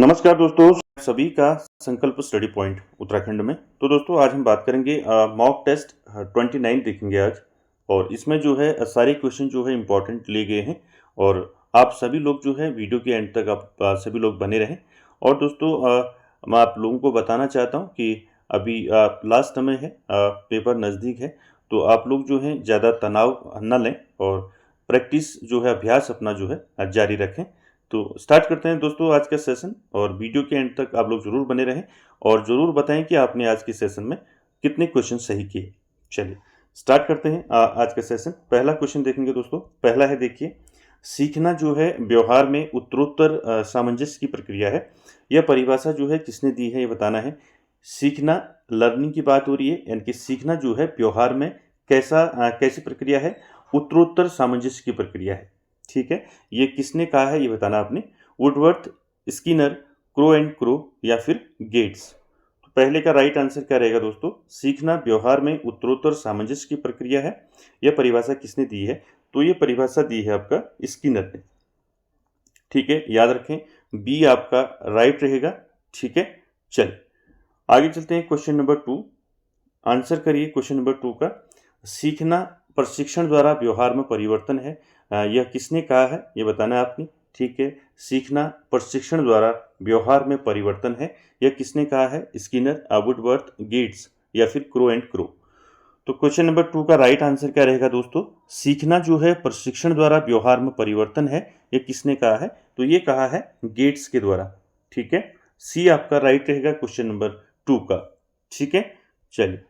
नमस्कार दोस्तों, सभी का संकल्प स्टडी पॉइंट उत्तराखंड में। तो दोस्तों आज हम बात करेंगे मॉक टेस्ट 29 देखेंगे आज। और इसमें जो है सारे क्वेश्चन जो है इम्पोर्टेंट लिए गए हैं। और आप सभी लोग जो है वीडियो के एंड तक आप सभी लोग बने रहें। और दोस्तों मैं आप लोगों को बताना चाहता हूँ कि अभी लास्ट समय है, पेपर नज़दीक है। तो आप लोग जो है ज़्यादा तनाव न लें और प्रैक्टिस जो है, अभ्यास अपना जो है जारी रखें। तो स्टार्ट करते हैं दोस्तों आज का सेशन। और वीडियो के एंड तक आप लोग जरूर बने रहें और जरूर बताएं कि आपने आज के सेशन में कितने क्वेश्चन सही किए। चलिए स्टार्ट करते हैं आज का सेशन। पहला क्वेश्चन देखेंगे दोस्तों। पहला है, देखिए, सीखना जो है व्यवहार में उत्तरोत्तर सामंजस्य की प्रक्रिया है। यह परिभाषा जो है किसने दी है, ये बताना है। सीखना, लर्निंग की बात हो रही है, यानी कि सीखना जो है व्यवहार में कैसी प्रक्रिया है, उत्तरोत्तर सामंजस्य की प्रक्रिया है। ठीक है, ये किसने कहा है ये बताना आपने। Woodworth, Skinner, crow and crow या फिर गेट्स। तो पहले का राइट आंसर क्या रहेगा दोस्तों? सीखना व्यवहार में उत्तरोत्तर सामंजस्य की प्रक्रिया है। यह परिभाषा किसने दी है? तो ये परिभाषा दी है आपका स्किनर ने। ठीक है, याद रखें, बी आपका राइट रहेगा। ठीक है, चलिए आगे चलते हैं। क्वेश्चन नंबर 2 आंसर करिए। क्वेश्चन नंबर 2 का, सीखना प्रशिक्षण द्वारा व्यवहार में परिवर्तन है। यह किसने कहा है ये बताना है आपने। ठीक है, सीखना प्रशिक्षण द्वारा व्यवहार में परिवर्तन है, यह किसने कहा है? स्किनर, वुडवर्थ, गेट्स या फिर क्रो एंड क्रो। तो क्वेश्चन नंबर 2 का राइट आंसर क्या रहेगा दोस्तों? सीखना जो है प्रशिक्षण द्वारा व्यवहार में परिवर्तन है, ये किसने कहा है? तो ये कहा है गेट्स के द्वारा। ठीक है, सी आपका राइट रहेगा क्वेश्चन नंबर 2 का। ठीक है, चलिए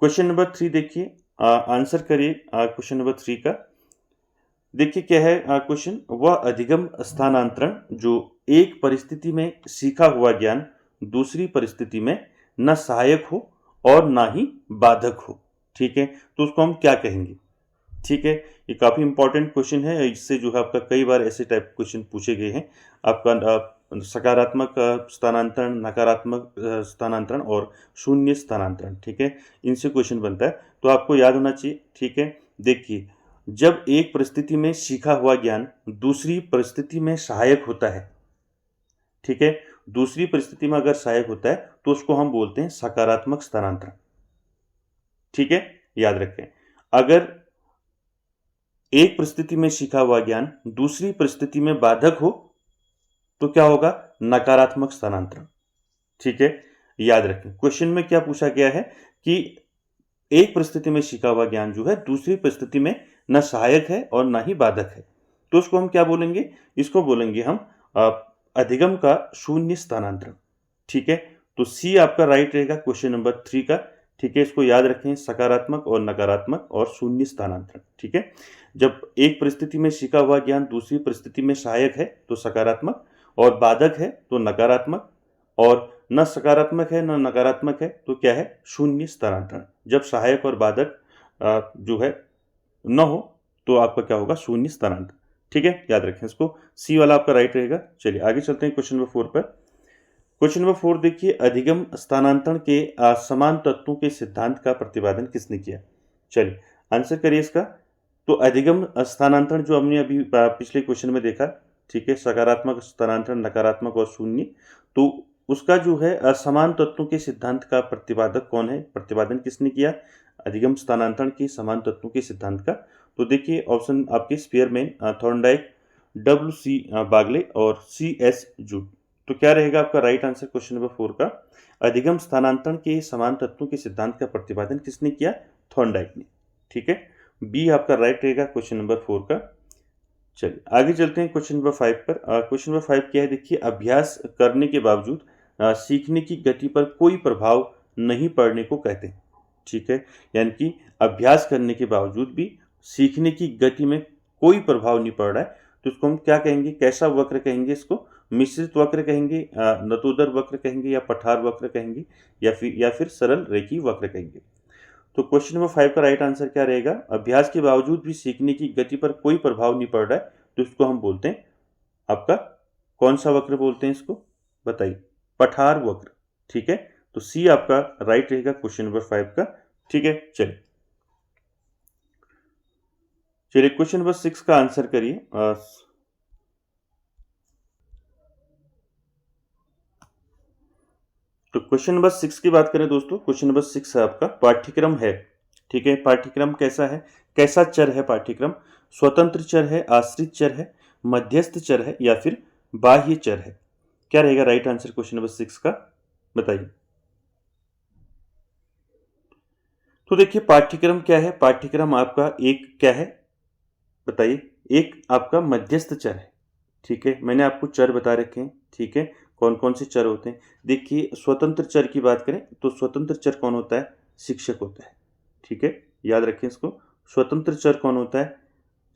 क्वेश्चन नंबर 3 देखिए, आंसर करिए क्वेश्चन नंबर 3 का। देखिए क्या है क्वेश्चन, वह अधिगम स्थानांतरण जो एक परिस्थिति में सीखा हुआ ज्ञान दूसरी परिस्थिति में न सहायक हो और ना ही बाधक हो। ठीक है, तो उसको हम क्या कहेंगे? ठीक है, ये काफ़ी इंपॉर्टेंट क्वेश्चन है। इससे जो है आपका कई बार ऐसे टाइप क्वेश्चन पूछे गए हैं। आपका सकारात्मक स्थानांतरण, नकारात्मक स्थानांतरण और शून्य स्थानांतरण। ठीक है, इनसे क्वेश्चन बनता है, तो आपको याद होना चाहिए। ठीक है, देखिए, जब एक परिस्थिति में सीखा हुआ ज्ञान दूसरी परिस्थिति में सहायक होता है, ठीक है, दूसरी परिस्थिति में अगर सहायक होता है तो उसको हम बोलते हैं सकारात्मक स्थानांतरण। ठीक है, याद रखें, अगर एक परिस्थिति में सीखा हुआ ज्ञान दूसरी परिस्थिति में बाधक हो तो क्या होगा? नकारात्मक स्थानांतरण। ठीक है, याद रखें, क्वेश्चन में क्या पूछा गया है कि एक परिस्थिति में सीखा हुआ ज्ञान जो है दूसरी परिस्थिति में न सहायक है और न ही बाधक है, तो उसको हम क्या बोलेंगे? इसको बोलेंगे हम अधिगम का शून्य स्थानांतरण। ठीक है, तो सी आपका राइट रहेगा क्वेश्चन नंबर 3 का। ठीक है, इसको याद रखें, सकारात्मक और नकारात्मक और शून्य स्थानांतरण। ठीक है, जब एक परिस्थिति में सीखा हुआ ज्ञान दूसरी परिस्थिति में सहायक है तो सकारात्मक, और बाधक है तो नकारात्मक, और न सकारात्मक है न नकारात्मक है तो क्या है? शून्य स्थानांतरण। जब सहायक और बाधक जो है न हो तो आपका क्या होगा? शून्य स्थानांतरण। ठीक है, याद रखें इसको, सी वाला आपका राइट रहेगा। चलिए आगे चलते हैं क्वेश्चन नंबर 4 पर। क्वेश्चन नंबर 4 देखिए, अधिगम स्थानांतरण के समान तत्वों के सिद्धांत का प्रतिपादन किसने किया? चलिए आंसर करिए इसका। तो अधिगम स्थानांतरण जो हमने अभी पिछले क्वेश्चन में देखा, ठीक है, सकारात्मक स्थानांतरण, नकारात्मक और शून्य, तो उसका जो है असमान तत्वों के सिद्धांत का प्रतिपादक कौन है? प्रतिपादन किसने किया अधिगम स्थानांतरण के समान तत्वों के सिद्धांत का? तो देखिए ऑप्शन आपके स्पीयरमैन, थॉर्नडाइक, WC बागले और CS जूट। तो क्या रहेगा आपका राइट आंसर क्वेश्चन नंबर 4 का? अधिगम स्थानांतरण के समान तत्वों के सिद्धांत का प्रतिपादन किसने किया? थॉर्नडाइक ने। ठीक है, बी आपका राइट रहेगा क्वेश्चन नंबर 4 का। चलिए आगे चलते हैं क्वेश्चन नंबर 5 पर। क्वेश्चन नंबर 5 क्या है? देखिए, अभ्यास करने के बावजूद सीखने की गति पर कोई प्रभाव नहीं पड़ने को कहते हैं। ठीक है, यानी कि अभ्यास करने के बावजूद भी सीखने की गति में कोई प्रभाव नहीं पड़ रहा है, तो इसको हम क्या कहेंगे? कैसा वक्र कहेंगे इसको? मिश्रित वक्र कहेंगे, नतोदर वक्र कहेंगे, या पठार वक्र कहेंगे, या फिर सरल रेखीय वक्र कहेंगे। तो क्वेश्चन नंबर 5 का राइट आंसर क्या रहेगा? अभ्यास के बावजूद भी सीखने की गति पर कोई प्रभाव नहीं पड़ रहा है, तो इसको हम बोलते हैं आपका, कौन सा वक्र बोलते हैं इसको? बताइए, पठार वक्र। ठीक है, तो सी आपका राइट रहेगा क्वेश्चन नंबर 5 का। ठीक है, चलिए चलिए क्वेश्चन नंबर 6 का आंसर करिए। तो क्वेश्चन नंबर 6 की बात करें दोस्तों, क्वेश्चन नंबर 6 है आपका पाठ्यक्रम है। ठीक है, पाठ्यक्रम कैसा है, कैसा चर है पाठ्यक्रम? स्वतंत्र चर है, आश्रित चर है, मध्यस्थ चर है या फिर बाह्य चर है? क्या रहेगा राइट आंसर क्वेश्चन नंबर 6 का, बताइए। तो देखिए पाठ्यक्रम क्या है, पाठ्यक्रम आपका एक क्या है, बताइए। एक आपका मध्यस्थ चर है। ठीक है, मैंने आपको चर बता रखे हैं। ठीक है, कौन कौन से चर होते हैं? देखिए स्वतंत्र चर की बात करें तो स्वतंत्र चर कौन होता है? शिक्षक होता है। ठीक है, याद रखें इसको। स्वतंत्र चर कौन होता है?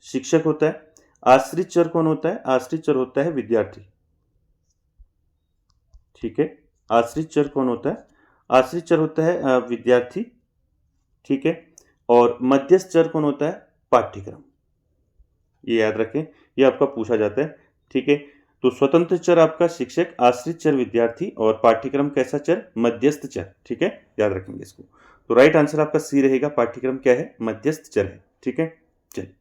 शिक्षक होता है। आश्रित चर कौन होता है? आश्रित चर होता है विद्यार्थी। ठीक है, आश्रित चर कौन होता है? आश्रित चर होता है विद्यार्थी। ठीक है, और मध्यस्थ चर कौन होता है? पाठ्यक्रम। ये याद रखें, ये आपका पूछा जाता है। ठीक है, तो स्वतंत्र चर आपका शिक्षक, आश्रित चर विद्यार्थी और पाठ्यक्रम कैसा चर? मध्यस्थ चर। ठीक है, याद रखेंगे इसको। तो राइट आंसर आपका सी रहेगा, पाठ्यक्रम क्या है? मध्यस्थ चर है। ठीक है, चलिए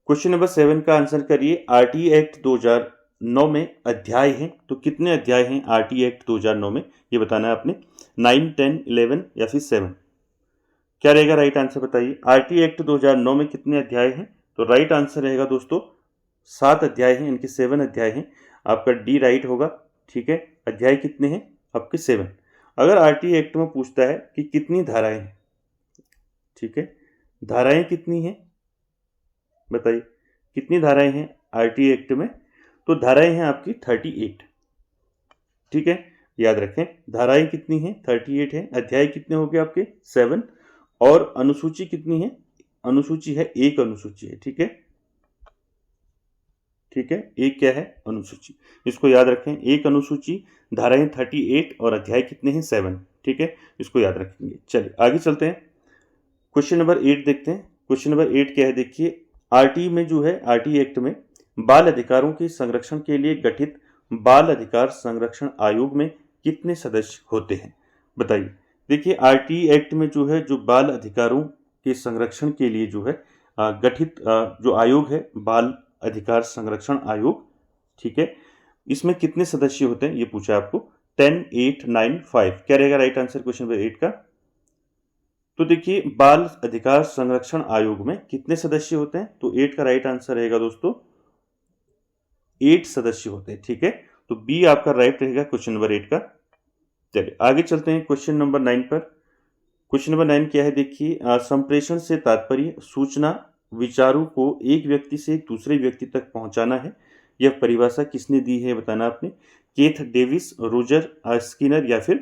क्वेश्चन नंबर 7 का आंसर करिए। आरटी एक्ट 2009 में अध्याय हैं, तो कितने अध्याय हैं आरटी एक्ट 2009 में, ये बताना है आपने। 9, 10, 11 या फिर 7? क्या रहेगा राइट आंसर, बताइए। आरटी एक्ट 2009 में कितने अध्याय हैं? तो राइट आंसर रहेगा दोस्तों 7 अध्याय हैं, इनके 7 अध्याय हैं। आपका डी राइट होगा। ठीक है, अध्याय कितने हैं आपके? 7। अगर आरटी एक्ट में पूछता है कि कितनी धाराएं हैं, ठीक है, धाराएं कितनी हैं, बताइए कितनी धाराएं हैं आरटी एक्ट में? तो धाराएं हैं आपकी 38। ठीक है, याद रखें धाराएं कितनी हैं? 38 है। अध्याय कितने हो गए आपके? 7। और अनुसूची कितनी है? अनुसूची है, एक अनुसूची है। ठीक है, ठीक है, एक क्या है? अनुसूची। इसको याद रखें, एक अनुसूची, धाराएं 38 और अध्याय कितने हैं? 7। ठीक है, इसको याद रखेंगे। चलिए आगे चलते हैं, क्वेश्चन नंबर 8 देखते हैं। क्वेश्चन नंबर 8 क्या है, देखिए। आरटी में जो है, आरटी एक्ट में बाल अधिकारों के संरक्षण के लिए गठित बाल अधिकार संरक्षण आयोग में कितने सदस्य होते हैं, बताइए। देखिए आरटी एक्ट में जो है, जो बाल अधिकारों के संरक्षण के लिए जो है गठित जो आयोग है, बाल अधिकार संरक्षण आयोग। ठीक है, इसमें कितने सदस्य होते हैं ये पूछा आपको। 10, 8, 9, 5। क्या रहेगा राइट आंसर क्वेश्चन नंबर 8 का? तो देखिए बाल अधिकार संरक्षण आयोग में कितने सदस्य होते हैं? तो 8 का राइट आंसर रहेगा दोस्तों 8 सदस्य होते हैं। ठीक है, तो बी आपका राइट रहेगा क्वेश्चन नंबर 8 का। चलिए आगे चलते हैं क्वेश्चन नंबर 9 पर। क्वेश्चन नंबर 9 क्या है, देखिए। संप्रेषण से तात्पर्य सूचना विचारों को एक व्यक्ति से दूसरे व्यक्ति तक पहुंचाना है। यह परिभाषा किसने दी है, बताना आपने। केथ डेविस, रोजर स्किनर या फिर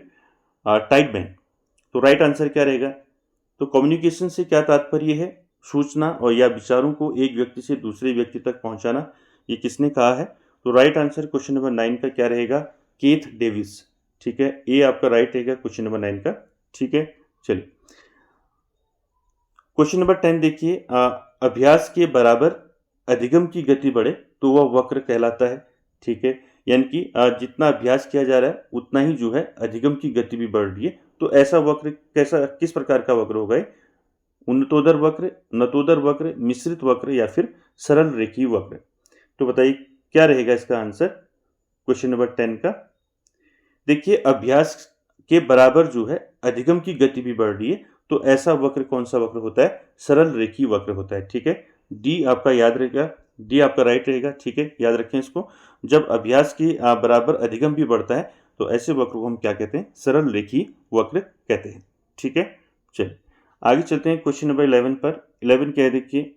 टाइटमैन? तो राइट आंसर क्या रहेगा? तो कम्युनिकेशन से क्या तात्पर्य है? सूचना और या विचारों को एक व्यक्ति से दूसरे व्यक्ति तक पहुंचाना। ये किसने कहा है? तो राइट आंसर क्वेश्चन नंबर 9 का क्या रहेगा? Kth Davis. ठीक है, ये आपका राइट रहेगा क्वेश्चन नंबर 9 का। ठीक है, चलिए क्वेश्चन नंबर 10 देखिए। अभ्यास के बराबर अधिगम की गति बढ़े तो वह वक्र कहलाता है। ठीक है, यानी कि जितना अभ्यास किया जा रहा है उतना ही जो है अधिगम की गति भी बढ़ रही है। तो ऐसा वक्र कैसा, किस प्रकार का वक्र होगा? उन्नतोदर वक्र, नतोदर वक्र, मिश्रित वक्र या फिर सरल रेखीय वक्र? तो बताइए क्या रहेगा इसका आंसर क्वेश्चन नंबर 10 का। देखिए अभ्यास के बराबर जो है अधिगम की गति भी बढ़ रही है, तो ऐसा वक्र कौन सा वक्र होता है? सरल रेखीय वक्र होता है। ठीक है, डी आपका याद रहेगा, डी आपका राइट रहेगा। ठीक है, याद रखें इसको। जब अभ्यास के बराबर अधिगम भी बढ़ता है तो ऐसे वक्र को हम क्या कहते हैं? सरल रेखीय वक्र कहते हैं। ठीक है, चलिए आगे चलते हैं क्वेश्चन नंबर 11 पर। 11 क्या है, देखिए।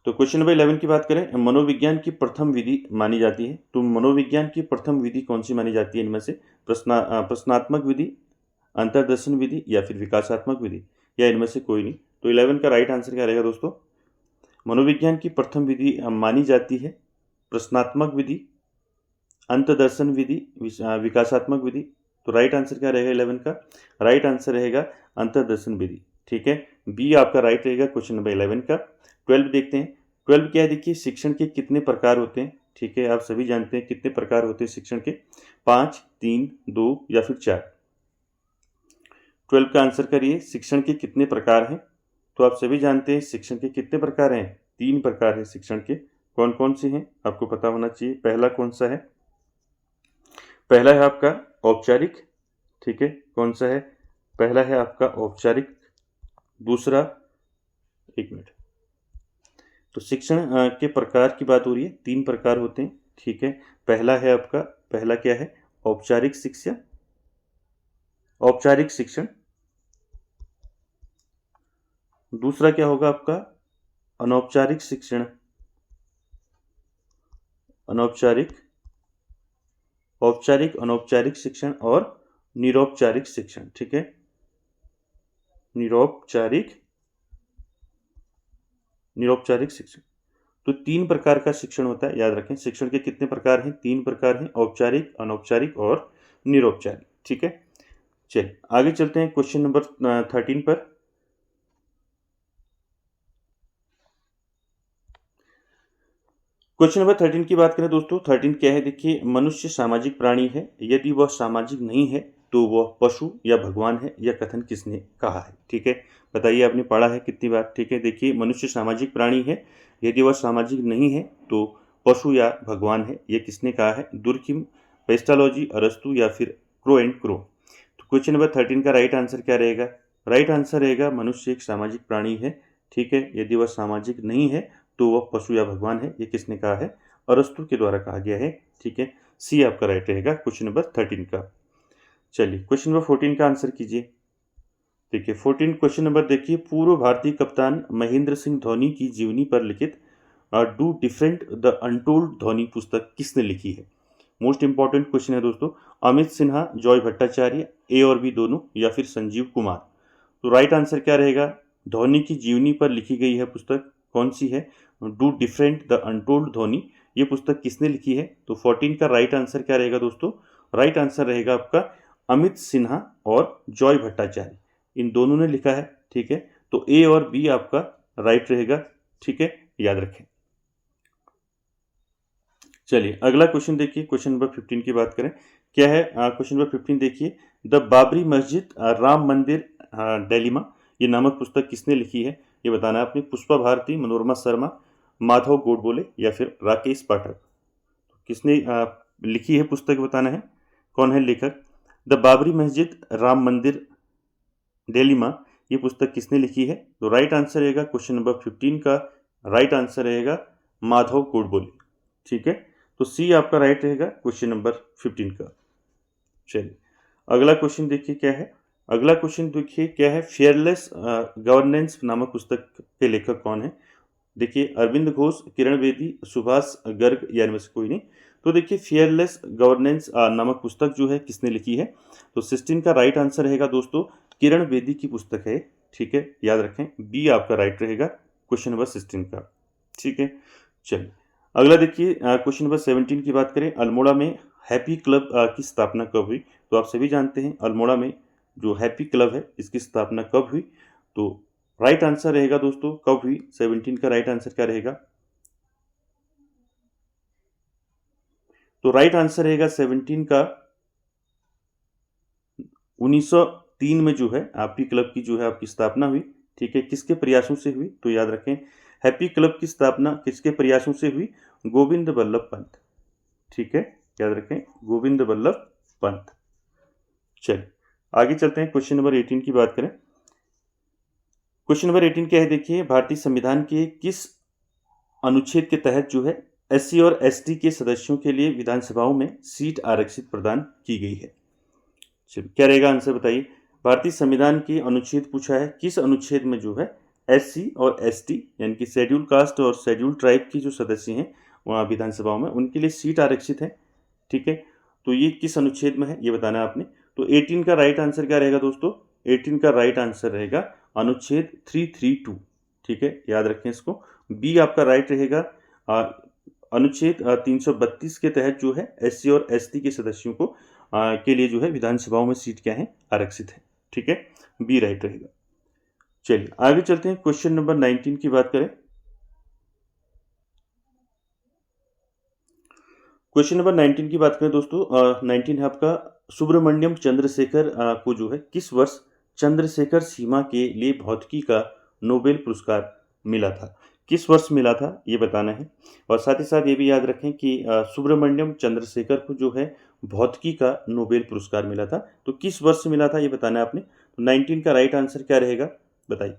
तो क्वेश्चन नंबर 11 की बात करें, मनोविज्ञान की प्रथम विधि मानी जाती है। तो मनोविज्ञान की प्रथम विधि कौन सी मानी जाती है इनमें से? प्रश्नात्मक विधि, अंतर्दर्शन विधि या फिर विकासात्मक विधि, या इनमें से कोई नहीं? तो 11 का राइट आंसर क्या रहेगा दोस्तों? मनोविज्ञान की प्रथम विधि मानी जाती है प्रश्नात्मक विधि, अंतर्दर्शन विधि, विकासात्मक विधि। तो राइट आंसर क्या रहेगा 11 का? राइट आंसर रहेगा अंतर्दर्शन विधि। ठीक है, बी आपका राइट रहेगा क्वेश्चन नंबर 11 का। 12 देखते हैं। 12 क्या है, देखिए। शिक्षण के कितने प्रकार होते हैं? ठीक है, आप सभी जानते हैं कितने प्रकार होते हैं शिक्षण के। 5, 3, 2 या फिर 4? 12 का आंसर करिए। शिक्षण के कितने प्रकार हैं? तो आप सभी जानते हैं शिक्षण के कितने प्रकार हैं? 3 प्रकार हैं शिक्षण के। कौन कौन सी हैं आपको पता होना चाहिए। पहला कौन सा है? पहला है आपका औपचारिक, ठीक है। कौन सा है? पहला है आपका औपचारिक। दूसरा, एक मिनट, तो शिक्षण के प्रकार की बात हो रही है, 3 प्रकार होते हैं, ठीक है। पहला है आपका, पहला क्या है? औपचारिक शिक्षा, औपचारिक शिक्षण। दूसरा क्या होगा आपका? अनौपचारिक शिक्षण, अनौपचारिक, औपचारिक, अनौपचारिक शिक्षण और निरौपचारिक शिक्षण, ठीक है। निरौपचारिक, निरौपचारिक शिक्षण। तो 3 प्रकार का शिक्षण होता है, याद रखें। शिक्षण के कितने प्रकार हैं? 3 प्रकार हैं, औपचारिक, अनौपचारिक और निरौपचारिक, ठीक है। चलिए आगे चलते हैं क्वेश्चन नंबर 13 पर। क्वेश्चन नंबर 13 की बात करें दोस्तों, 13 क्या है? देखिए, मनुष्य सामाजिक प्राणी है, यदि वह सामाजिक नहीं है तो वह पशु या भगवान है, यह कथन किसने कहा है? ठीक है, बताइए, आपने पढ़ा है कितनी बार? ठीक है, देखिए, मनुष्य सामाजिक प्राणी है, यदि वह सामाजिक नहीं है तो पशु या भगवान है, यह किसने कहा है? दुर्खिम, पेस्टालॉजी, अरस्तु या फिर क्रो एंड क्रो। तो क्वेश्चन नंबर 13 का राइट आंसर क्या रहेगा? राइट आंसर रहेगा मनुष्य एक सामाजिक प्राणी है, ठीक है, यदि वह सामाजिक नहीं है तो वह पशु या भगवान है, ये किसने कहा है? अरस्तु के द्वारा कहा गया है, ठीक है। सी आपका राइट रहेगा क्वेश्चन नंबर 13 का। चलिए क्वेश्चन नंबर 14 का आंसर कीजिए। देखिए 14 क्वेश्चन नंबर देखिए, पूर्व भारतीय कप्तान महेंद्र सिंह धोनी की जीवनी पर लिखित do different the untold Dhoni पुस्तक किसने लिखी है? मोस्ट इंपॉर्टेंट क्वेश्चन है दोस्तों। अमित सिन्हा, जॉय भट्टाचार्य, ए और बी दोनों, या फिर संजीव कुमार। तो राइट आंसर क्या रहेगा? धोनी की जीवनी पर लिखी गई है पुस्तक, कौन सी है? Do different the untold Dhoni. ये पुस्तक किसने लिखी है? तो 14 का राइट आंसर क्या रहेगा दोस्तों? राइट आंसर रहेगा आपका अमित सिन्हा और जॉय भट्टाचार्य, इन दोनों ने लिखा है, ठीक है। तो ए और बी आपका राइट रहेगा, ठीक है, याद रखें। चलिए अगला क्वेश्चन देखिए, क्वेश्चन नंबर 15 की बात करें, क्या है? क्वेश्चन नंबर 15 देखिए, द बाबरी मस्जिद राम मंदिर डेलिमा, ये नामक पुस्तक किसने लिखी है? ये बताना है आपने। पुष्पा भारती, मनोरमा शर्मा, माधव गोडबोले या फिर राकेश पाठक। किसने लिखी है पुस्तक, बताना है कौन है लेखक। द बाबरी मस्जिद राम मंदिर डेलिमा, ये पुस्तक किसने लिखी है? तो राइट आंसर रहेगा क्वेश्चन नंबर 15 का, राइट आंसर रहेगा माधव गोडबोले, ठीक है। तो सी आपका राइट रहेगा क्वेश्चन नंबर 15 का। चलिए अगला क्वेश्चन देखिए क्या है। अगला क्वेश्चन देखिए क्या है, फेयरलेस गवर्नेंस नामक पुस्तक के लेखक कौन है? देखिए अरविंद घोष, किरण बेदी, सुभाष गर्ग या इनमें से कोई नहीं। तो देखिए फेयरलेस गवर्नेंस नामक पुस्तक जो है किसने लिखी है? तो 16 का राइट आंसर रहेगा दोस्तों किरण बेदी की पुस्तक है, ठीक है, याद रखें। बी आपका राइट रहेगा क्वेश्चन नंबर 16 का, ठीक है। चलिए अगला देखिए क्वेश्चन नंबर 17 की बात करें, अल्मोड़ा में हैप्पी क्लब की स्थापना कब हुई? तो आप सभी जानते हैं अल्मोड़ा में जो हैप्पी क्लब है इसकी स्थापना कब हुई? तो राइट आंसर रहेगा दोस्तों कब हुई? 17 का राइट आंसर क्या रहेगा? तो राइट आंसर रहेगा 17 का 1903 में जो है हैप्पी क्लब की जो है आपकी स्थापना हुई, ठीक है। किसके प्रयासों से हुई? तो याद रखें हैप्पी क्लब की स्थापना किसके प्रयासों से हुई? गोविंद बल्लभ पंत, ठीक है, याद रखें गोविंद बल्लभ पंत। चलिए आगे चलते हैं, क्वेश्चन नंबर 18 की बात करें। क्वेश्चन नंबर 18 क्या है? देखिए भारतीय संविधान के किस अनुच्छेद के तहत जो है एससी और एसटी के सदस्यों के लिए विधानसभाओं में सीट आरक्षित प्रदान की गई है? चलिए क्या रहेगा आंसर, बताइए। भारतीय संविधान की अनुच्छेद पूछा है, किस अनुच्छेद में जो है एससी और एसटी यानी कि शेड्यूल कास्ट और शेड्यूल ट्राइब की जो सदस्य हैं वहाँ विधानसभाओं में उनके लिए सीट आरक्षित है, ठीक है। तो ये किस अनुच्छेद में है ये बताना है आपने। तो 18 का राइट आंसर क्या रहेगा दोस्तों? 18 का राइट आंसर रहेगा अनुच्छेद 332, ठीक है, याद रखें इसको। बी आपका राइट रहेगा अनुच्छेद 332 के तहत जो है एससी और एसटी के सदस्यों को के लिए जो है विधानसभाओं में सीट क्या है? आरक्षित है, ठीक है, बी राइट रहेगा। चलिए आगे चलते हैं, क्वेश्चन नंबर 19 की बात करें। क्वेश्चन नंबर 19 की बात करें दोस्तों, 19 है आपका सुब्रमण्यम चंद्रशेखर को जो है किस वर्ष चंद्रशेखर सीमा के लिए भौतिकी का नोबेल पुरस्कार मिला था? किस वर्ष मिला था ये बताना है। और साथ ही साथ ये भी याद रखें कि सुब्रमण्यम चंद्रशेखर को जो है भौतिकी का नोबेल पुरस्कार मिला था, तो किस वर्ष मिला था ये बताना है आपने। तो 19 का राइट आंसर क्या रहेगा बताइए।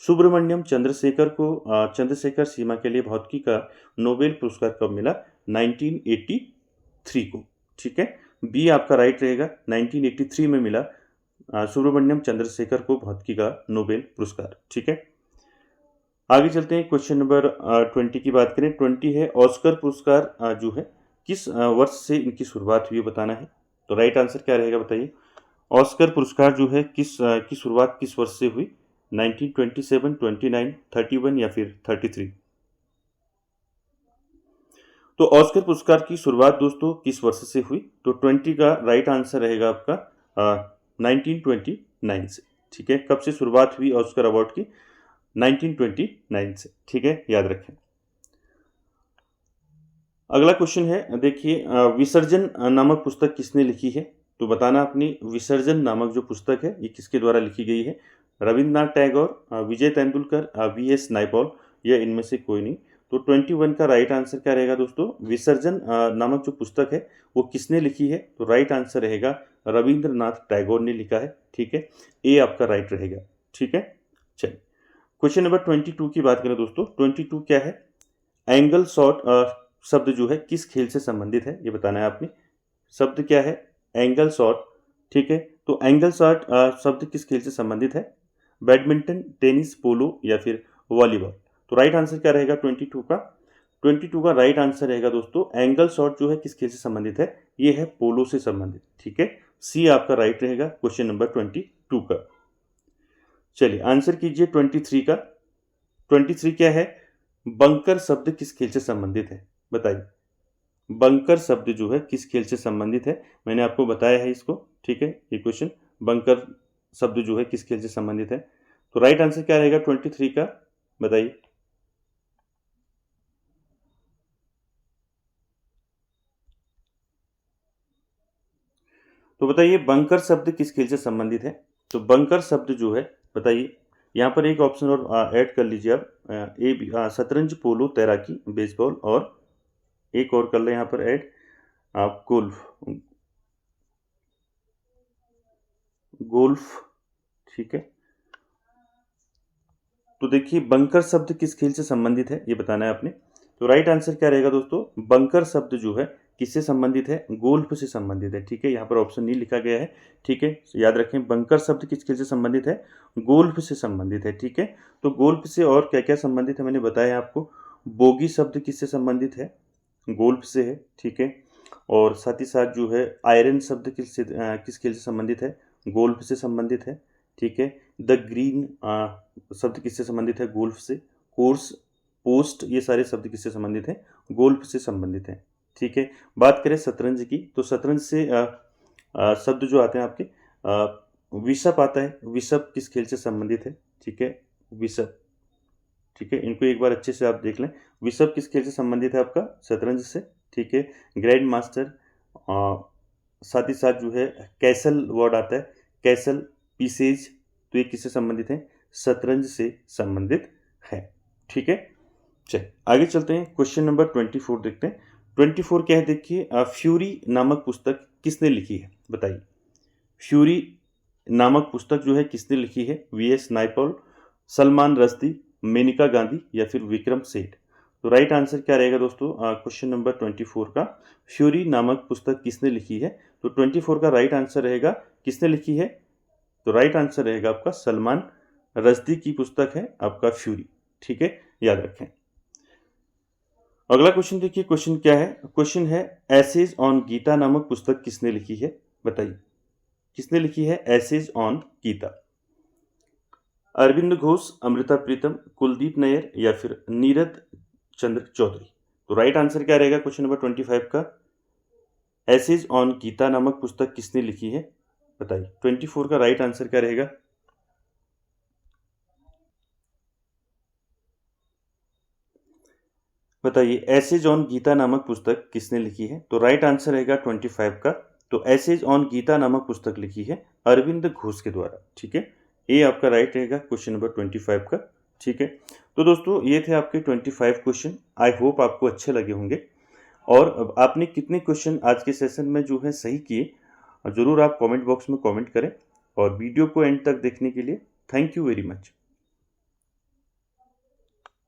सुब्रमण्यम चंद्रशेखर को चंद्रशेखर सीमा के लिए भौतिकी का नोबेल पुरस्कार कब मिला? 1983 को। ठीक है, बी आपका राइट रहेगा, 1983 में मिला सुब्रमण्यम चंद्रशेखर को भौतिकी का नोबेल पुरस्कार। ठीक है, आगे चलते हैं। क्वेश्चन नंबर 20 की बात करें। 20 है ऑस्कर पुरस्कार जो है किस वर्ष से इनकी शुरुआत हुई बताना है। तो राइट आंसर क्या रहेगा बताइए। ऑस्कर पुरस्कार जो है की शुरुआत किस वर्ष से हुई? 1927, 29, 31 या फिर 33। तो ऑस्कर पुरस्कार की शुरुआत दोस्तों किस वर्ष से हुई? तो 20 का राइट आंसर रहेगा आपका 1929 से। ठीक है, कब से शुरुआत हुई ऑस्कर अवार्ड की? 1929 से। ठीक है, याद रखें। अगला क्वेश्चन है, देखिए विसर्जन नामक पुस्तक किसने लिखी है? तो बताना अपनी विसर्जन नामक जो पुस्तक है ये किसके द्वारा लिखी गई है? रविंद्रनाथ टैगोर, विजय तेंदुलकर, वी.एस. नायपॉल या इनमें से कोई नहीं। तो 21 का राइट आंसर क्या रहेगा दोस्तों? विसर्जन नामक जो पुस्तक है वो किसने लिखी है? तो राइट आंसर रहेगा रविंद्रनाथ टैगोर ने लिखा है। ठीक है, ए आपका राइट रहेगा। ठीक है, चलिए क्वेश्चन नंबर 22 की बात करें दोस्तों। 22 क्या है? एंगल शॉट शब्द जो है किस खेल से संबंधित है ये बताना है आपने। शब्द क्या है? Angle shot. ठीक है, तो एंगल शॉट शब्द किस खेल से संबंधित है? बैडमिंटन, टेनिस, पोलो या फिर वॉलीबॉल। तो राइट आंसर क्या रहेगा 22 का? 22 का राइट आंसर रहेगा दोस्तों एंगल शॉट जो है किस खेल से संबंधित है? ये है पोलो से संबंधित। ठीक है, सी आपका राइट रहेगा क्वेश्चन नंबर 22 का। चलिए आंसर कीजिए 23 का। 23 क्या है? बंकर शब्द किस खेल से संबंधित है बताइए। बंकर शब्द जो है किस खेल से संबंधित है? मैंने आपको बताया है इसको। ठीक है, ये क्वेश्चन बंकर शब्द जो है किस खेल से संबंधित है। तो राइट आंसर क्या रहेगा 23 का बताइए। तो बताइए बंकर शब्द किस खेल से संबंधित है? तो बंकर शब्द जो है बताइए। यहाँ पर एक ऑप्शन और ऐड कर लीजिए आप, शतरंज, पोलो, तैराकी, बेसबॉल और एक और कर लें यहाँ पर ऐड, आप गोल्फ। गोल्फ। ठीक है, तो देखिए बंकर शब्द किस खेल से संबंधित है ये बताना है आपने। तो राइट आंसर क्या रहेगा दोस्तों? बंकर शब्द जो है किससे संबंधित है? गोल्फ से संबंधित है। ठीक है, यहाँ पर ऑप्शन नहीं लिखा गया है। ठीक है, याद रखें बंकर शब्द किस खेल से संबंधित है? गोल्फ से संबंधित है। ठीक है, तो गोल्फ से और क्या क्या संबंधित है मैंने बताया आपको। बोगी शब्द किससे संबंधित है? गोल्फ से है। ठीक है, और साथ ही साथ जो है आयरन शब्द किस खेल से संबंधित है? गोल्फ से संबंधित है। ठीक है, द ग्रीन शब्द किससे संबंधित है? गोल्फ से। कोर्स, पोस्ट, ये सारे शब्द किससे संबंधित हैं? गोल्फ से संबंधित हैं। ठीक है, बात करें शतरंज की, तो शतरंज से शब्द जो आते हैं आपके, विशप आता है। विशप किस खेल से संबंधित है? ठीक है, विशप। ठीक है, इनको एक बार अच्छे से आप देख लें। विशप किस खेल से संबंधित है आपका? शतरंज से। ठीक है, ग्रैंड मास्टर, साथ ही साथ जो है कैसल वर्ड आता है, कैसल, पीसेज, तो ये किससे संबंधित है? शतरंज से संबंधित है। ठीक है, चलिए आगे चलते हैं। क्वेश्चन नंबर 24 देखते हैं। 24 क्या है देखिए, फ्यूरी नामक पुस्तक किसने लिखी है बताइए। फ्यूरी नामक पुस्तक जो है किसने लिखी है? वी.एस. नायपॉल, सलमान रश्दी, मेनका गांधी या फिर विक्रम सेठ। तो राइट आंसर क्या रहेगा दोस्तों क्वेश्चन नंबर 24 का? फ्यूरी नामक पुस्तक किसने लिखी है? तो 24 का राइट आंसर रहेगा किसने लिखी है? तो राइट आंसर रहेगा आपका सलमान रश्दी की पुस्तक है आपका फ्यूरी। ठीक है, याद रखें। अगला क्वेश्चन देखिए, क्वेश्चन क्या है? क्वेश्चन है एसेज ऑन गीता नामक पुस्तक किसने लिखी है बताइए। किसने लिखी है एसेज ऑन गीता? अरविंद घोष, अमृता प्रीतम, कुलदीप नैयर या फिर नीरज चंद्र चौधरी। तो राइट आंसर क्या रहेगा क्वेश्चन नंबर 25 का? एसेज ऑन गीता नामक पुस्तक किसने लिखी है बताइए। 24 का राइट आंसर क्या रहेगा? बताइए एसेज ऑन गीता नामक पुस्तक किसने लिखी है? तो राइट आंसर रहेगा 25 का। तो एसेज ऑन गीता नामक पुस्तक लिखी है अरविंद घोष के द्वारा। ठीक है, ये आपका राइट रहेगा क्वेश्चन नंबर 25 का। ठीक है। तो दोस्तों ये थे आपके 25 क्वेश्चन। आई होप आपको अच्छे लगे होंगे। और अब आपने कितने क्वेश्चन आज के सेशन में जो है सही किए, ज़रूर आप कमेंट बॉक्स में कमेंट करें। और वीडियो को एंड तक देखने के लिए थैंक यू वेरी मच।